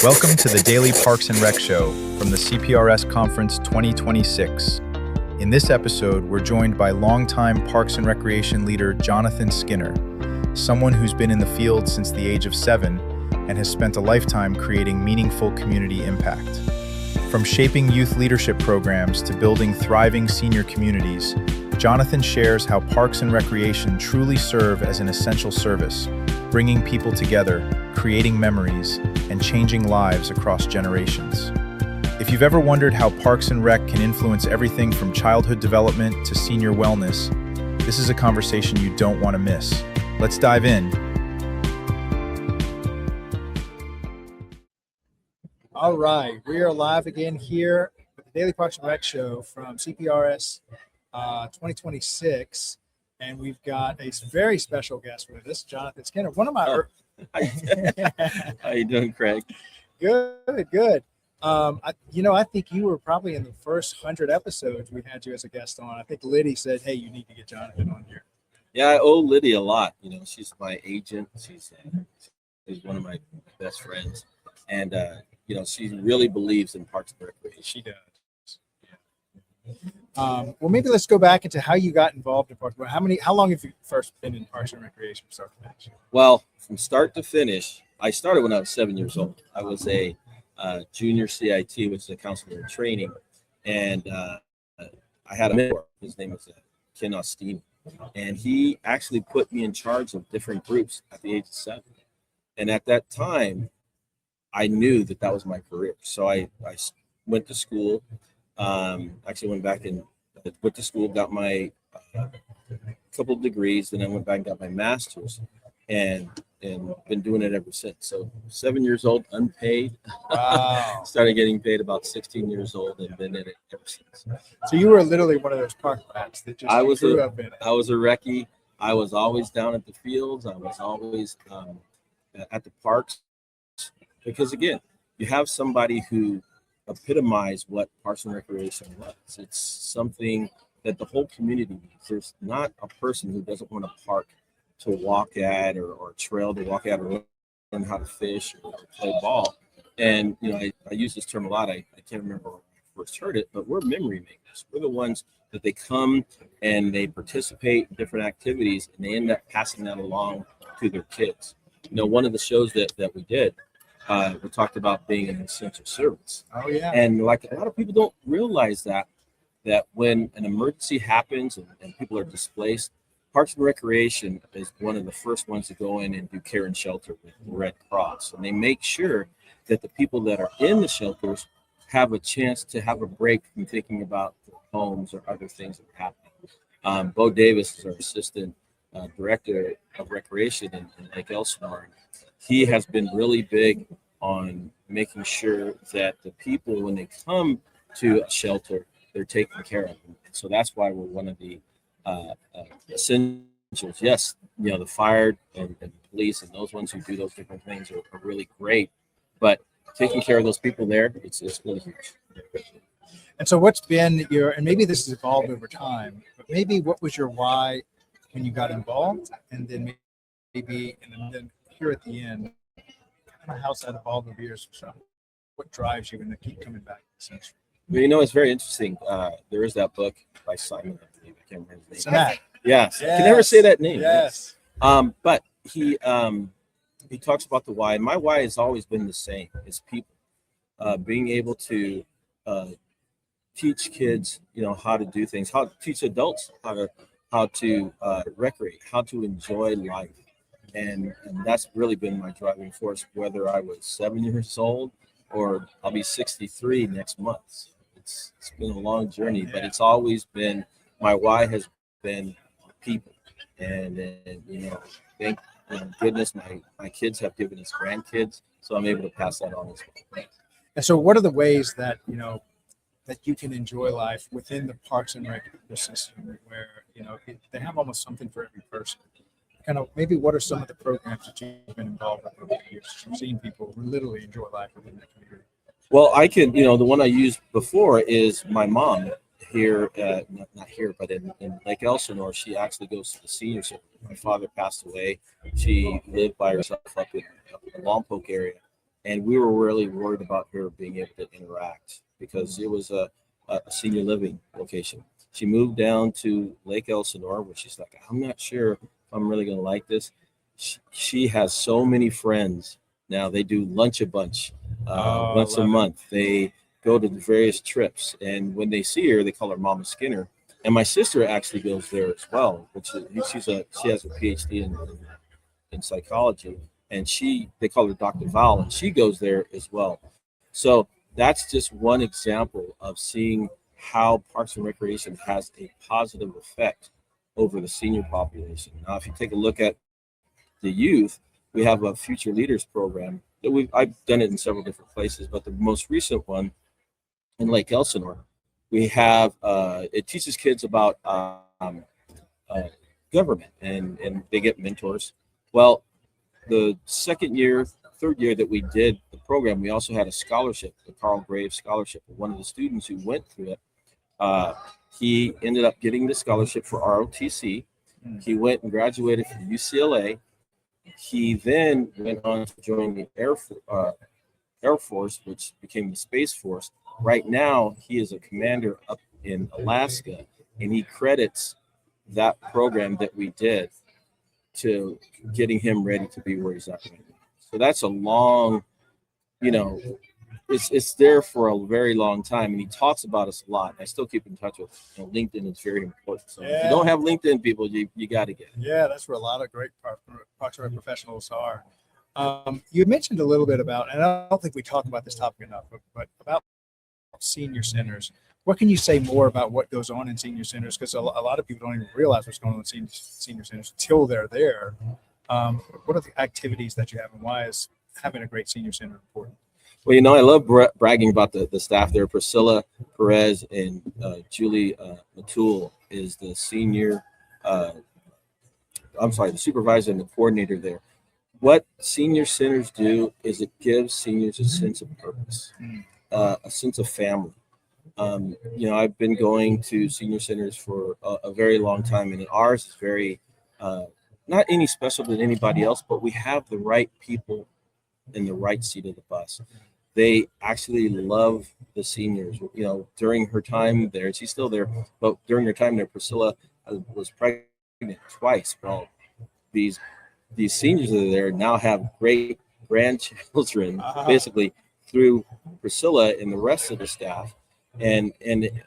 Welcome to the Daily Parks and Rec Show from the CPRS Conference 2026. In this episode, we're joined by longtime Parks and Recreation leader Johnathan Skinner, someone who's been in the field since the age of 7 and has spent a lifetime creating meaningful community impact. From shaping youth leadership programs to building thriving senior communities, Johnathan shares how Parks and Recreation truly serve as an essential service, bringing people together, creating memories, and changing lives across generations. If you've ever wondered how Parks and Rec can influence everything from childhood development to senior wellness, this is a conversation you don't want to miss. Let's dive in. All right, we are live again here with the Daily Parks and Rec Show from CPRS 2026, and we've got a very special guest with us, Johnathan Skinner. One of my How you doing, Craig? Good. I think you were probably in the first 100 episodes we had you as a guest on. I think Liddy said, "Hey, you need to get Johnathan on here." Yeah, I owe Lydia a lot. She's my agent. She's one of my best friends, and she really believes in Parks and Recreation. She does. Well, maybe let's go back into how you got involved in Parks. How long have you first been in Parks and Recreation from start to finish? Well, from start to finish, I started when I was 7 years old. I was a junior CIT, which is a counselor in training, and I had a mentor. His name was Ken Ostini, and he actually put me in charge of different groups at the age of 7. And at that time, I knew that was my career. So I went to school. Actually went to school, got my couple of degrees, then I went back and got my master's, and been doing it ever since. So 7 years old, unpaid. Wow. Started getting paid about 16 years old, and been in it ever since. So you were literally one of those park rats that just grew up in it. I was a recce. I was always down at the fields. I was always at the parks, because again, you have somebody who epitomized what Parks and Recreation was. It's something that the whole community needs. There's not a person who doesn't want a park to walk at, or a trail to walk at, or learn how to fish or play ball. And I use this term a lot. I can't remember when I first heard it, but we're memory makers. We're the ones that they come and they participate in different activities, and they end up passing that along to their kids. One of the shows that we did, we talked about being an essential service. Oh yeah. And like a lot of people don't realize that when an emergency happens and people are displaced, Parks and Recreation is one of the first ones to go in and do care and shelter with the Red Cross. And they make sure that the people that are in the shelters have a chance to have a break from thinking about their homes or other things that are happening. Bo Davis is our assistant director of recreation in Lake Elsinore. He has been really big on making sure that the people, when they come to a shelter, they're taken care of. And so that's why we're one of the essentials. Yes, the fire and police and those ones who do those different things are really great, but taking care of those people there, it's really huge. And so what's been and maybe this has evolved over time, but maybe what was your why when you got involved, and then then here at the end, kind of how's that evolved over years or so? What drives you and to keep coming back? Well, it's very interesting. There is that book by Simon. I can't remember his name. Sinat. Yes. I can never say that name. Yes. But he talks about the why. My why has always been the same. It's people being able to teach kids, how to do things, how to teach adults how to recreate, how to enjoy life. And that's really been my driving force, whether I was 7 years old or I'll be 63 next month. It's been a long journey, but it's always been, my why has been people. And thank goodness my kids have given us grandkids, so I'm able to pass that on as well. And so what are the ways that, that you can enjoy life within the Parks and Rec system, where, they have almost something for every person? Kind of maybe what are some of the programs that you've been involved with over the years? You've seen people literally enjoy life within the community. Well, I can, the one I used before is my mom here, not here, but in Lake Elsinore. She actually goes to the senior center. My father passed away. She lived by herself up in the Lompoc area. and we were really worried about her being able to interact because it was a senior living location. She moved down to Lake Elsinore, where she's like, I'm not sure if I'm really going to like this. She has so many friends now. They do lunch a bunch once a month. They go to the various trips, and when they see her, they call her Mama Skinner. And my sister actually goes there as well, which is, she has a PhD in psychology, and they call her Dr. Val, and she goes there as well. So that's just one example of seeing how Parks and Recreation has a positive effect over the senior population. Now, if you take a look at the youth, we have a Future Leaders program that I've done it in several different places, but the most recent one in Lake Elsinore, we have it teaches kids about government, and they get mentors. Well, the third year that we did the program, we also had a scholarship, the Carl Graves Scholarship. One of the students who went through it, he ended up getting the scholarship for ROTC. He went and graduated from UCLA. He then went on to join the Air Force, which became the Space Force. Right now, he is a commander up in Alaska, and he credits that program that we did to getting him ready to be where he's at right now. So that's a long, it's there for a very long time, and he talks about us a lot. I still keep in touch with LinkedIn is very important. So if you don't have LinkedIn, people, you got to get it. Yeah, that's where a lot of great Parks and Rec professionals are. You mentioned a little bit about, and I don't think we talk about this topic enough, but about senior centers. What can you say more about what goes on in senior centers? Because a lot of people don't even realize what's going on in senior centers until they're there. What are the activities that you have, and why is having a great senior center important? Well, I love bragging about the staff there. Priscilla Perez and Julie Matul is the the supervisor and the coordinator there. What senior centers do is it gives seniors a sense of purpose, a sense of family. I've been going to senior centers for a very long time, and ours is very not any special than anybody else, but we have the right people in the right seat of the bus. They actually love the seniors. During her time there, she's still there, but during her time there, Priscilla was pregnant twice. Well, these seniors that are there now have great grandchildren, basically through Priscilla and the rest of the staff. And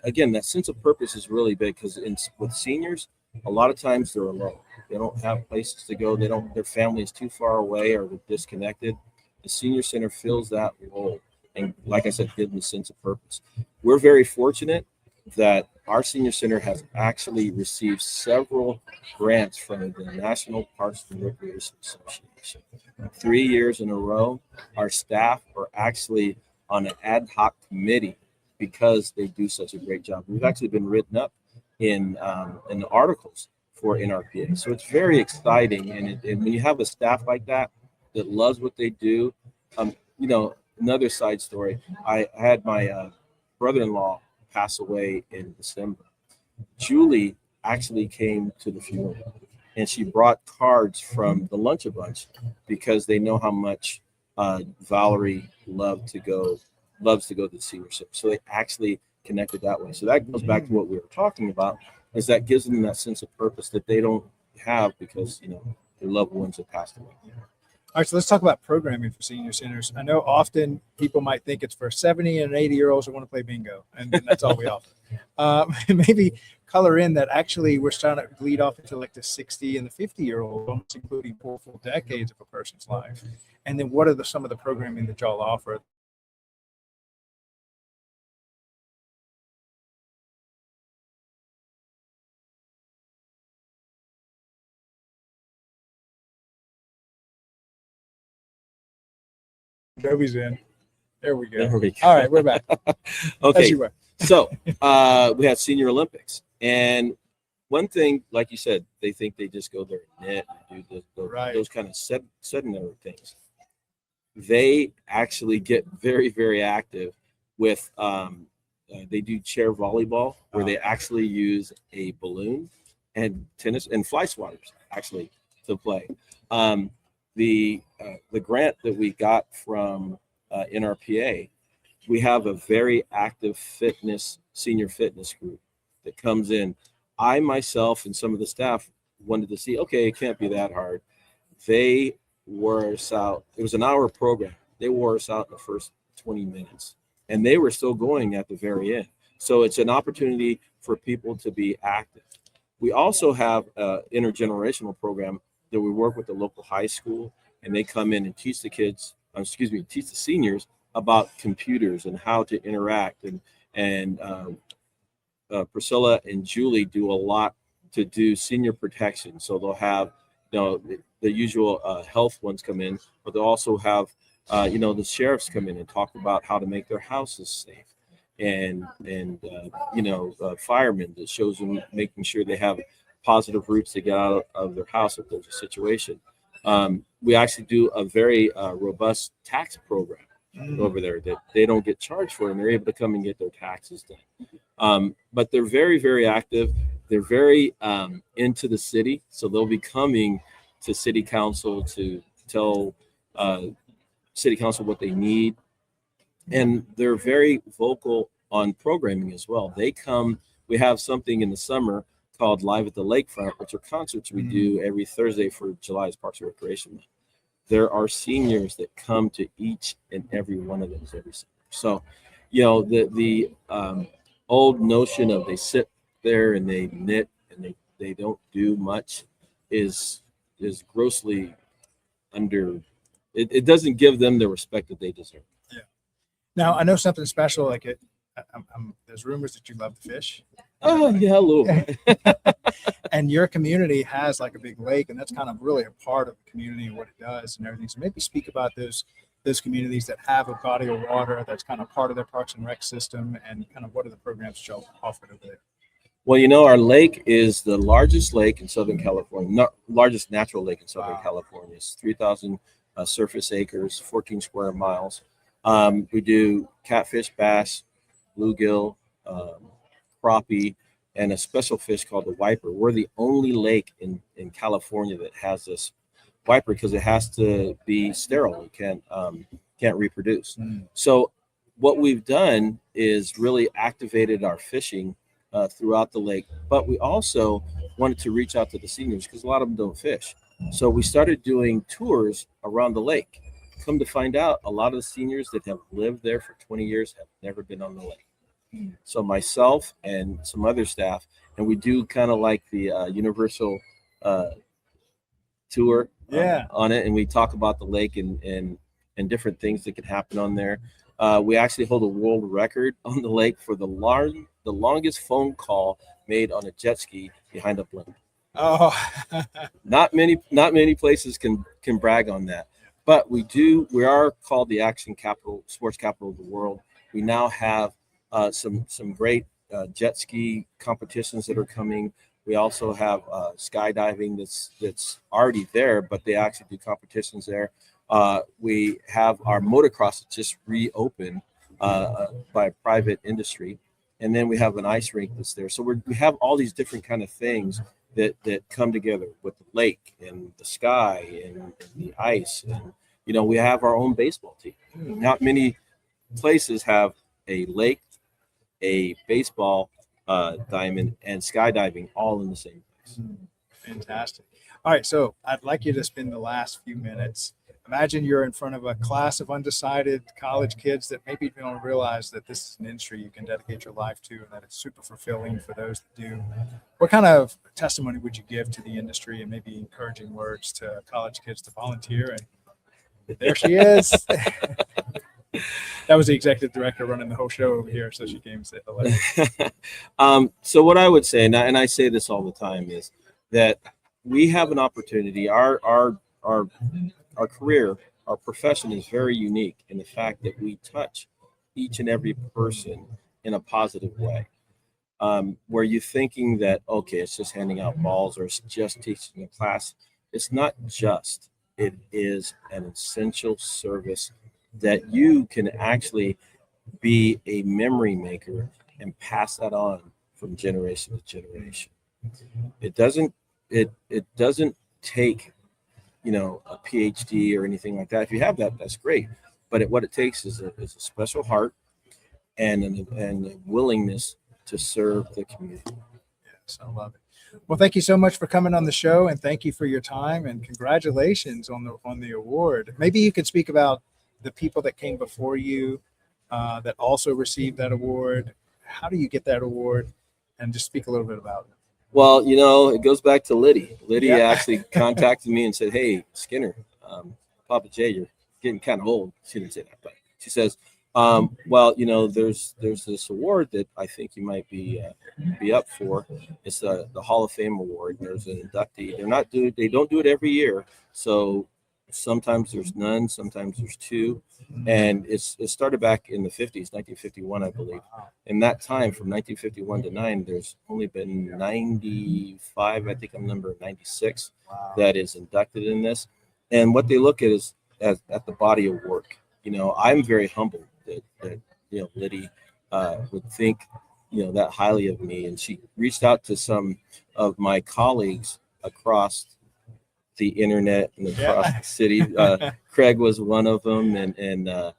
again, that sense of purpose is really big because with seniors, a lot of times they're alone. They don't have places to go. Their family is too far away or they're disconnected. The senior center fills that role, and like I said, gives them a sense of purpose. We're very fortunate that our senior center has actually received several grants from the National Parks and Recreation Association. 3 years in a row, our staff are actually on an ad hoc committee because they do such a great job. We've actually been written up in the articles for NRPA, so it's very exciting. And when you have a staff like that loves what they do, another side story. I had my brother-in-law pass away in December. Julie actually came to the funeral, and she brought cards from the Lunch a Bunch because they know how much Valerie loves to go to the senior center. So they actually connected that way. So that goes back to what we were talking about, is that gives them that sense of purpose that they don't have because their loved ones have passed away. All right, so let's talk about programming for senior centers. I know often people might think it's for 70 and 80-year-olds who want to play bingo, and that's all we offer. Maybe color in that actually we're starting to bleed off into like the 60 and the 50-year-old, almost including 4 full decades of a person's life. And then what are some of the programming that y'all offer? Adobe's in. There we go. All right, we're back. Okay. So we have Senior Olympics. And one thing, like you said, they think they just go there and knit and do those kind of sedentary things. They actually get very, very active with, they do chair volleyball where they actually use a balloon and tennis and fly swatters actually to play. The grant that we got from NRPA, we have a very active senior fitness group that comes in. I myself and some of the staff wanted to see, okay, it can't be that hard. They wore us out. It was an hour program. They wore us out in the first 20 minutes, and they were still going at the very end. So it's an opportunity for people to be active. We also have an intergenerational program that we work with the local high school, and they come in and teach the seniors about computers and how to interact. And Priscilla and Julie do a lot to do senior protection. So they'll have, the usual health ones come in, but they'll also have, the sheriffs come in and talk about how to make their houses safe. And firemen that shows them making sure they have positive routes to get out of their house if there's a situation. We actually do a very robust tax program over there that they don't get charged for, and they're able to come and get their taxes done. But they're very, very active. They're very into the city, so they'll be coming to city council to tell city council what they need. And they're very vocal on programming as well. They come, we have something in the summer called Live at the Lakefront, which are concerts we do every Thursday for July's Parks and Recreation Month. There are seniors that come to each and every one of those every summer. So, the old notion of they sit there and they knit and they don't do much is grossly it doesn't give them the respect that they deserve. Yeah. Now I know something special. Like there's rumors that you love to fish. Oh yeah, a little bit. And your community has like a big lake, and that's kind of really a part of the community and what it does and everything. So maybe speak about those communities that have a body of water that's kind of part of their Parks and Rec system, and kind of what are the programs y'all offer over there? Well, our lake is the largest lake in Southern California, largest natural lake in Southern California. It's 3,000 surface acres, 14 square miles. We do catfish, bass, bluegill, crappie, and a special fish called the wiper. We're the only lake in California that has this wiper because it has to be sterile. It can't reproduce. So what we've done is really activated our fishing throughout the lake, but we also wanted to reach out to the seniors because a lot of them don't fish. So we started doing tours around the lake. Come to find out, a lot of the seniors that have lived there for 20 years have never been on the lake. So myself and some other staff, and we do kind of like the universal tour on it, and we talk about the lake and different things that could happen on there. We actually hold a world record on the lake for the longest phone call made on a jet ski behind a blimp. Oh, not many places can brag on that, but we are called the action capital, sports capital of the world. We now have some great jet ski competitions that are coming. We also have skydiving that's already there, but they actually do competitions there. We have our motocross that just reopened by private industry, and then we have an ice rink that's there. So we have all these different kind of things that come together with the lake and the sky and the ice, and we have our own baseball team. Not many places have a lake, a baseball diamond, and skydiving all in the same place. Fantastic. All right, so I'd like you to spend the last few minutes. Imagine you're in front of a class of undecided college kids that maybe don't realize that this is an industry you can dedicate your life to and that it's super fulfilling for those that do. What kind of testimony would you give to the industry, and maybe encouraging words to college kids to volunteer? And there she is. That was the executive director running the whole show over here, so she came and said hello. So what I would say, and I say this all the time, is that we have an opportunity. Our career, our profession is very unique in the fact that we touch each and every person in a positive way. Where you're thinking that, okay, it's just handing out balls or it's just teaching a class. It's not just. It is an essential service that you can actually be a memory maker and pass that on from generation to generation. It doesn't take, a PhD or anything like that. If you have that, that's great. But what it takes is a special heart and a willingness to serve the community. Yes, I love it. Well, thank you so much for coming on the show, and thank you for your time, and congratulations on the award. Maybe you could speak about the people that came before you that also received that award. How do you get that award? And just speak a little bit about it. Well, it goes back to Liddy. Liddy Yeah. actually contacted me and said, "Hey, Skinner, Papa Jay, you're getting kind of old." She didn't say that, but she says, "Well, there's this award that I think you might be up for. It's the Hall of Fame award. There's an inductee. They don't do it every year. So sometimes there's none, sometimes there's two, and it started back in the 50s, 1951, I believe. In that time, from 1951 to 9, there's only been 95. I think I'm number 96 that is inducted in this. And what they look at is at the body of work. I'm very humbled that Liddy would think that highly of me, and she reached out to some of my colleagues across the internet and across the city. Craig was one of them, and the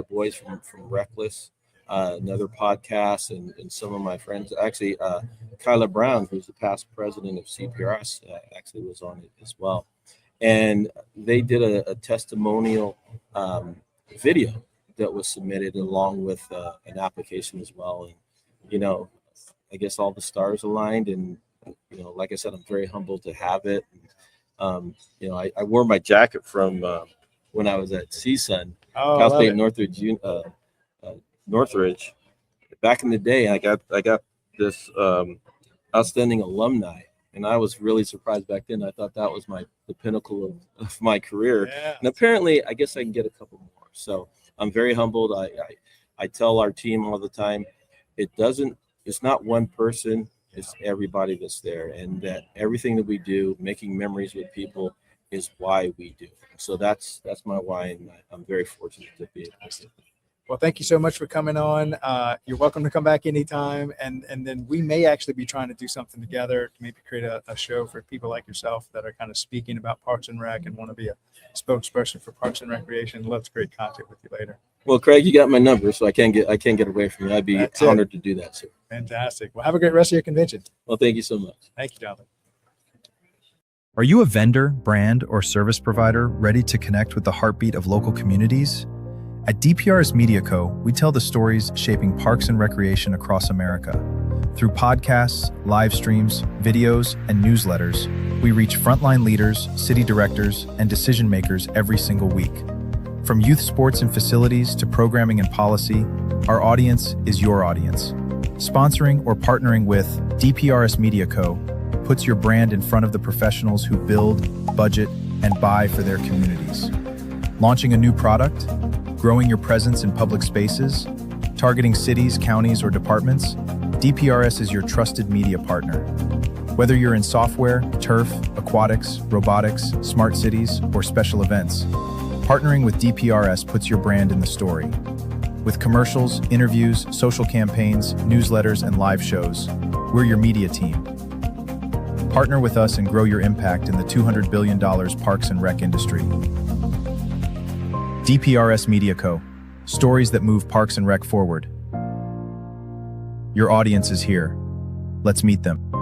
boys from Reckless, another podcast, and some of my friends. Actually, Kyla Brown, who's the past president of CPRS, actually was on it as well. And they did a testimonial video that was submitted along with an application as well. And, I guess all the stars aligned. And, like I said, I'm very humbled to have it. I wore my jacket from when I was at CSUN, Cal State Northridge. Back in the day, I got this outstanding alumni. And I was really surprised back then. I thought that was the pinnacle of my career. Yeah. And apparently, I guess I can get a couple more. So I'm very humbled. I tell our team all the time, it's not one person, it's everybody that's there. And that everything that we do, making memories with people, is why we do. So that's my why. And I'm very fortunate to be able to do it. Well, thank you so much for coming on. You're welcome to come back anytime. And then we may actually be trying to do something together to maybe create a show for people like yourself that are kind of speaking about Parks and Rec and want to be a spokesperson for Parks and Recreation. Love to create contact with you later. Well, Craig, you got my number, so I can't get away from you. I'd be honored to do that, sir. Fantastic. Well, have a great rest of your convention. Well, thank you so much. Thank you, Jonathan. Are you a vendor, brand, or service provider ready to connect with the heartbeat of local communities? At DPRS Media Co., we tell the stories shaping parks and recreation across America. Through podcasts, live streams, videos, and newsletters, we reach frontline leaders, city directors, and decision makers every single week. From youth sports and facilities to programming and policy, our audience is your audience. Sponsoring or partnering with DPRS Media Co. puts your brand in front of the professionals who build, budget, and buy for their communities. Launching a new product? Growing your presence in public spaces? Targeting cities, counties, or departments? DPRS is your trusted media partner. Whether you're in software, turf, aquatics, robotics, smart cities, or special events, partnering with DPRS puts your brand in the story. With commercials, interviews, social campaigns, newsletters, and live shows, we're your media team. Partner with us and grow your impact in the $200 billion Parks and Rec industry. DPRS Media Co. Stories that move Parks and Rec forward. Your audience is here. Let's meet them.